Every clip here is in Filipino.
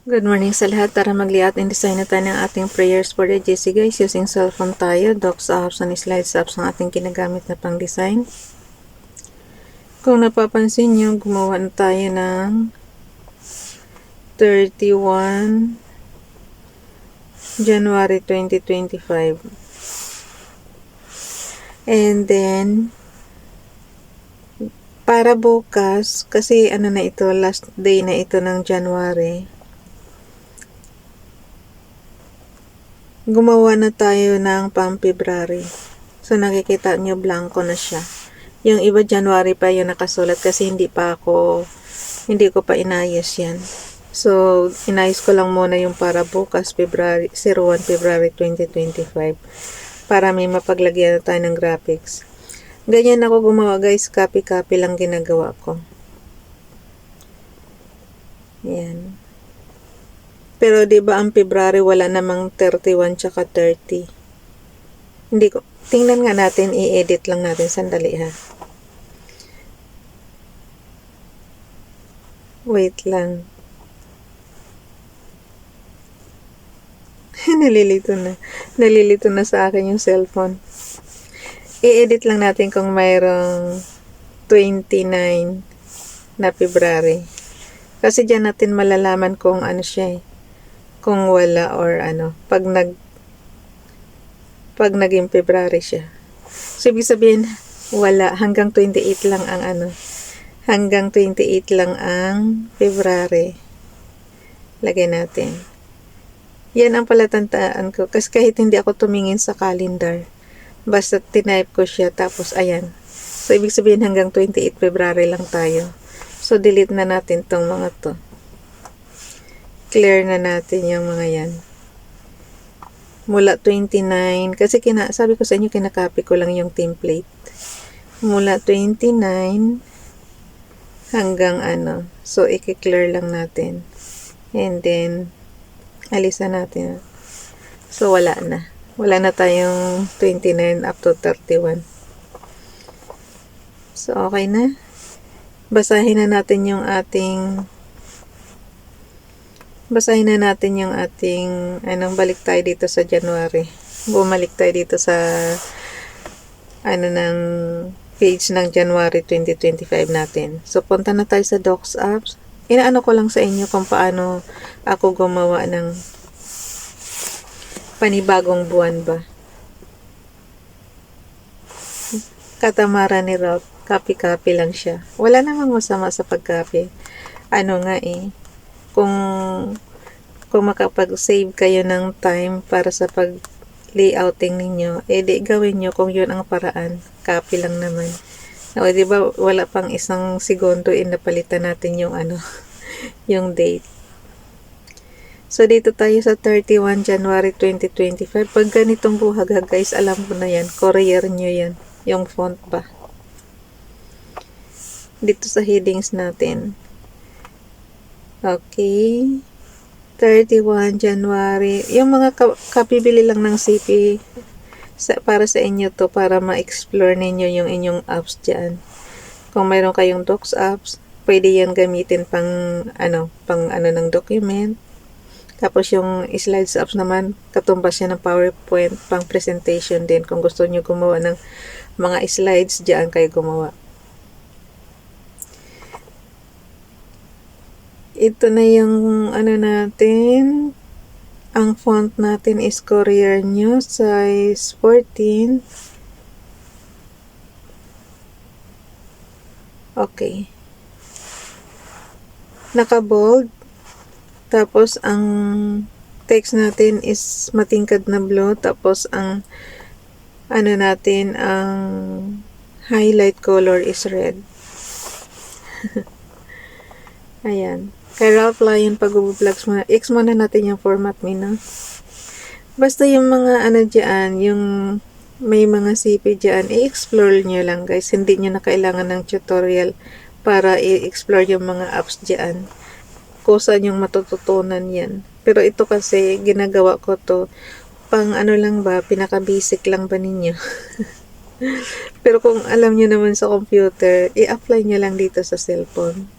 Good morning sa lahat. Tara mag-layout and design na tayo ng ating prayers for the GC guys. Using cellphone tayo, docs apps and slides apps ang ating kinagamit na pang design. Kung napapansin nyo, gumawa na tayo ng 31 January 2025. And then, para bukas, kasi ano na ito, last day na ito ng January, gumawa na tayo ng pang February. So, nakikita nyo, blanco na siya. Yung iba, January pa yung nakasulat kasi hindi ko pa inayos yan. So, inayos ko lang muna yung para bukas, February, 01 February 2025. Para may mapaglagyan na tayo ng graphics. Ganyan ako gumawa guys, copy-copy lang ginagawa ko. Yan. Pero 'di ba ang February wala namang 31 tsaka 30. Hindi ko. Tingnan nga natin, i-edit lang natin sandali ha. Wait lang. Nalilito na sa akin yung cellphone. I-edit lang natin kung mayroong 29 na February. Kasi diyan natin malalaman kung ano siya eh. Kung wala or ano, pag naging February siya. So, ibig sabihin, wala. Hanggang 28 lang ang ano. Hanggang 28 lang ang February. Lagay natin. Yan ang palatandaan ko. Kasi kahit hindi ako tumingin sa calendar, basta tinype ko siya, tapos ayan. So, ibig sabihin hanggang 28 February lang tayo. So, delete na natin tong mga to. Clear na natin yung mga yan. Mula 29, kasi sabi ko sa inyo, kinakopy ko lang yung template. Mula 29 hanggang ano. So, i-clear lang natin. And then, alisan natin. So, wala na. Wala na tayong 29 up to 31. So, okay na. Basahin na natin yung ating balik tayo dito sa January. Bumalik tayo dito sa ng page ng January 2025 natin. So, punta na tayo sa docs apps. Inaano ko lang sa inyo kung paano ako gumawa ng panibagong buwan ba. Katamaran ni Ralph. Copy-copy lang siya. Wala namang masama sa pag-copy. Ano nga eh. Kung makapag-save kayo ng time para sa pag-layouting ninyo, di gawin nyo kung yun ang paraan. Copy lang naman. O, diba, wala pang isang segundo napalitan natin yung yung date. So, dito tayo sa 31 January 2025. Pag ganitong buhaga, guys, alam mo na yan. Courier nyo yan. Yung font ba. Dito sa headings natin. Okay. 31 January. Yung mga kapibili lang ng CP para sa inyo to, para ma-explore ninyo yung inyong apps dyan. Kung mayroon kayong docs apps, pwede yan gamitin pang ng document. Tapos yung slides apps naman, katumbas yan ng PowerPoint, pang presentation din. Kung gusto nyo gumawa ng mga slides, dyan kayo gumawa. Ito na yung natin. Ang font natin is Courier New, size 14. Okay. Naka-bold. Tapos, ang text natin is matingkad na blue. Tapos, ang natin, ang highlight color is red. Ayan. Kay Ralph Lion pag-vlogs muna. X muna natin yung format no? Basta yung mga dyan, yung may mga CP dyan, i-explore nyo lang guys. Hindi nyo na kailangan ng tutorial para i-explore yung mga apps dyan. Kung saan yung matututunan yan. Pero ito kasi, ginagawa ko to pang lang ba, pinaka-basic lang ba ninyo? Pero kung alam nyo naman sa computer, i-apply nyo lang dito sa cellphone.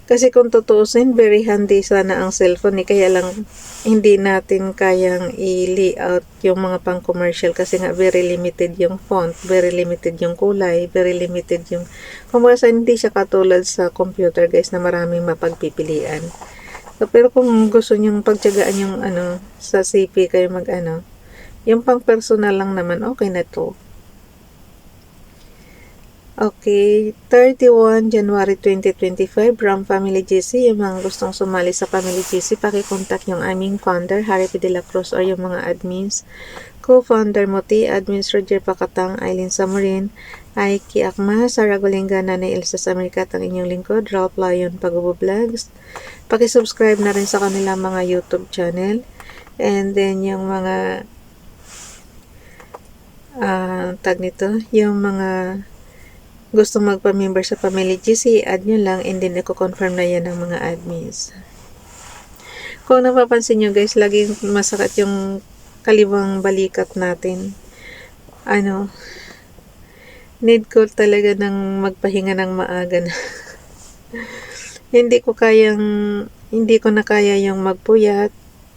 Kasi kung tutuusin, very handy sana ang cellphone kaya lang hindi natin kayang i-layout yung mga pang commercial kasi nga very limited yung font, very limited yung kulay, very limited yung kumbaga hindi siya katulad sa computer guys na maraming mapagpipilian. So, pero kung gusto nyong pagtiyagaan yung sa CP kayo yung pang personal lang naman okay na to. Okay, 31 January 2025 from Family GC. Yung mga gustong sumali sa Family GC, pakicontact yung aming founder, Harry P. De La Cruz, o yung mga admins. Co-founder Moti, admins Roger Pacatang, Eileen Samurin, Aiki Akma, Sarah Golinga, Nanay Elsa Samaricat, ang inyong lingkod, Ralph Lion Pagubo Vlogs. Pakisubscribe na rin sa kanilang mga YouTube channel. And then yung mga tag nito, yung mga gusto magpa-member sa Family GC, add nyo lang and then i-confirm na yan ng mga admins. Kung napapansin nyo guys, laging masakit yung kaliwang balikat natin. Need ko talaga ng magpahinga ng maaga na. hindi ko na kaya yung magpuyat,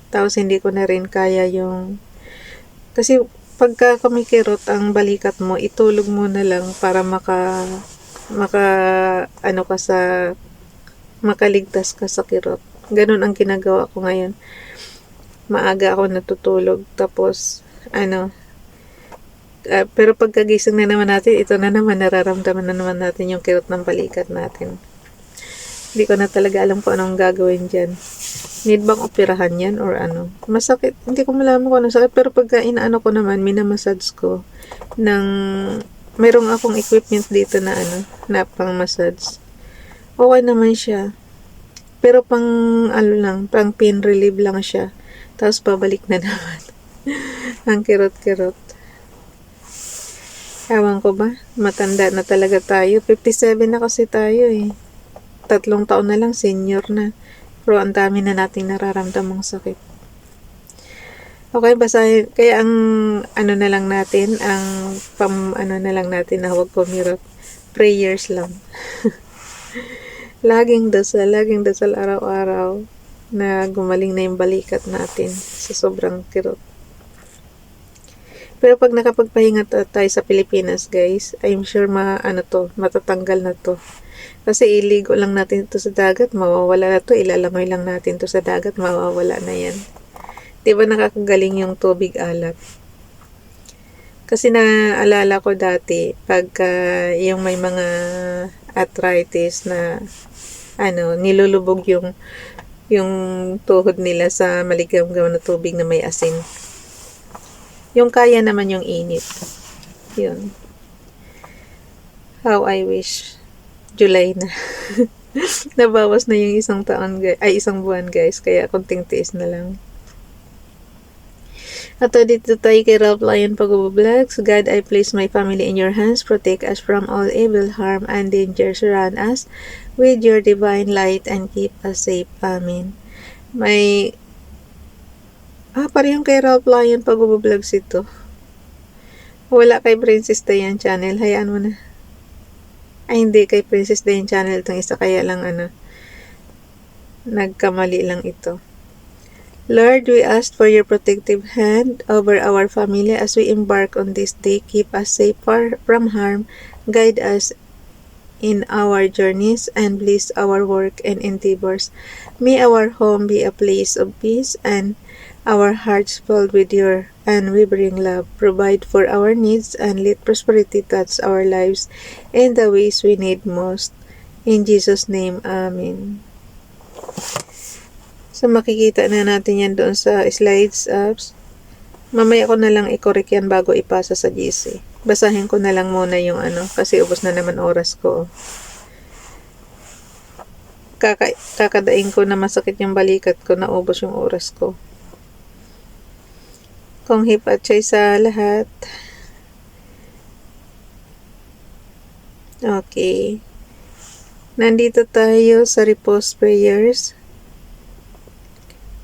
tapos hindi ko na rin kaya yung, kasi pagka kumikirot ang balikat mo, itulog mo na lang para makaligtas ka sa kirot. Ganun ang ginagawa ko ngayon. Maaga ako natutulog, tapos pero pagkagising na naman natin, ito na naman, nararamdaman na naman natin yung kirot ng balikat natin. Hindi ko na talaga alam kung anong gagawin dyan. Need bang operahan yan or ano? Masakit. Hindi ko malaman kung anong sakit. Pero pagka inaano ko naman, minamassage ko mayroong akong equipment dito na pang massage. Okay naman siya. Pero pang pain relief lang siya. Tapos pabalik na naman. Ang kirot-kirot. Ewan ko ba? Matanda na talaga tayo. 57 na kasi tayo eh. 3 taon na lang, senior na. Pero ang dami na nating nararamdamang sakit. Okay, basahin. Kaya ang na lang natin, na lang natin na huwag kumirot. Prayers lang. laging dasal araw-araw na gumaling na yung balikat natin sa sobrang kirot. Pero pag nakapagpahinga tayo sa Pilipinas, guys, I'm sure matatanggal na to. Kasi iligo lang natin ito sa dagat, mawawala na to. Ilalangoy lang natin ito sa dagat, mawawala na yan. Diba nakakagaling yung tubig alat? Kasi naalala ko dati, pagka yung may mga arthritis na nilulubog yung tuhod nila sa maligamgam na tubig na may asin. Yung kaya naman yung init. Yun. How I wish July na. Nabawas na yung isang buwan guys. Kaya konting tiis na lang. At dito tayo kay Ralph Lion Pagubo Vlogs. God, I place my family in your hands. Protect us from all evil, harm, and danger. Surround us with your divine light and keep us safe. Amen. Parehong kay Ralph Lion Pagubo Vlogs ito. Wala kay Princess Dayan channel. Hayaan mo na. Ay, hindi kay Princess Dayan channel itong isa. Kaya lang nagkamali lang ito. Lord, we ask for your protective hand over our family as we embark on this day. Keep us safe from harm. Guide us in our journeys and bless our work and endeavors. May our home be a place of peace and our hearts filled with your unwavering love. Provide for our needs and let prosperity touch our lives in the ways we need most. In Jesus' name, Amen. So, makikita na natin yan doon sa slides apps. Mamaya ko na lang i-correct yan bago ipasa sa GC. Basahin ko na lang muna yung kasi ubos na naman oras ko. Kakadaing ko na masakit yung balikat ko, na ubos yung oras ko. Kung hip at chay sa lahat. Okay. Nandito tayo sa repose prayers.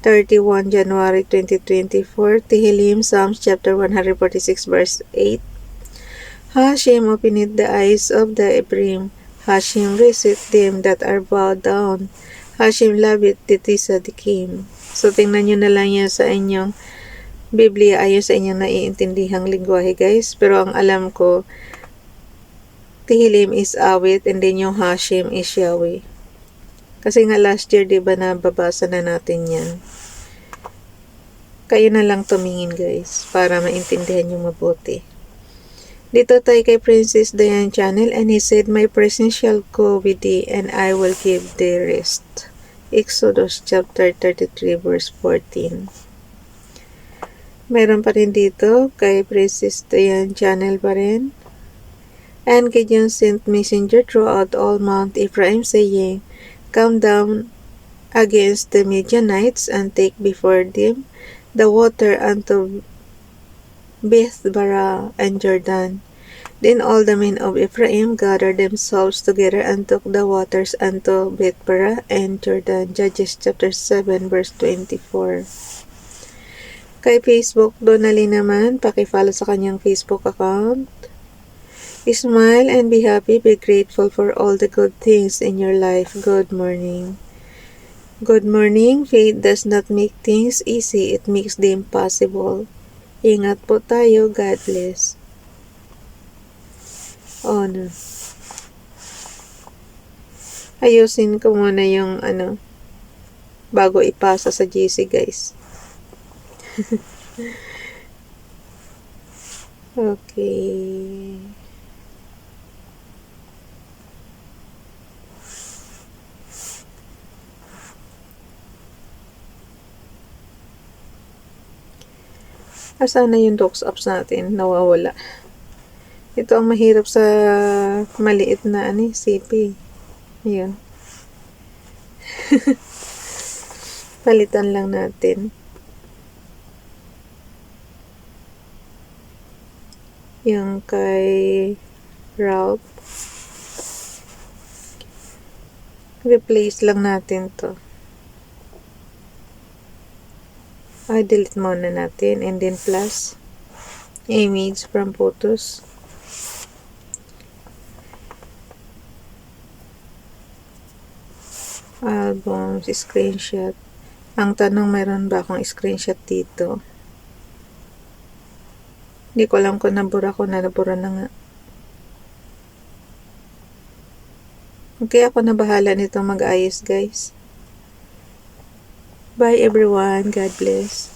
31 January 2024, Tehillim, Psalms chapter 146 verse 8. Hashem, opened the eyes of the Ephraim, Hashim receive them that are bowed down. Hashim labit titisa dikim. So, tingnan nyo na lang yan sa inyong Biblia ayon sa inyong naiintindihang lingwahe, guys. Pero ang alam ko, Tehillim is awit and then yung Hashim is Yahweh. Kasi nga last year, diba, nababasa na natin yan. Kayo na lang tumingin, guys, para maintindihan nyo mabuti. Dito tayo kay Princess Diane Channel, and he said, my presence shall go with thee, and I will give thee rest. Exodus chapter 33 verse 14. Meron pa rin dito kay Princess Diane Channel pa rin. And Gideon sent messenger throughout all Mount Ephraim, saying, come down against the Midianites, and take before them the water unto Beth-bara and Jordan. Then all the men of Ephraim gathered themselves together and took the waters unto Beth-bara and Jordan. Judges chapter 7 verse 24. Kay Facebook Donali naman, pakifollow sa kanyang Facebook account. Smile and be happy, be grateful for all the good things in your life. Good morning. Good morning. Faith does not make things easy, it makes them possible. Ingat po tayo. God bless. Oh, no. Ayusin ko muna yung bago ipasa sa GC, guys. Okay. Asan na yung docs apps natin? Nawawala. Ito ang mahirap sa maliit na CP. Ayun. Palitan lang natin. Yung kay Ralph. Replace lang natin to. Delete muna natin, and then plus image from photos. Albums, screenshot. Ang tanong, mayroon ba akong screenshot dito? Hindi ko alam kung nabura ko na, nabura na nga. Okay, ako na bahala nito mag-ayos, guys. Bye everyone. God bless.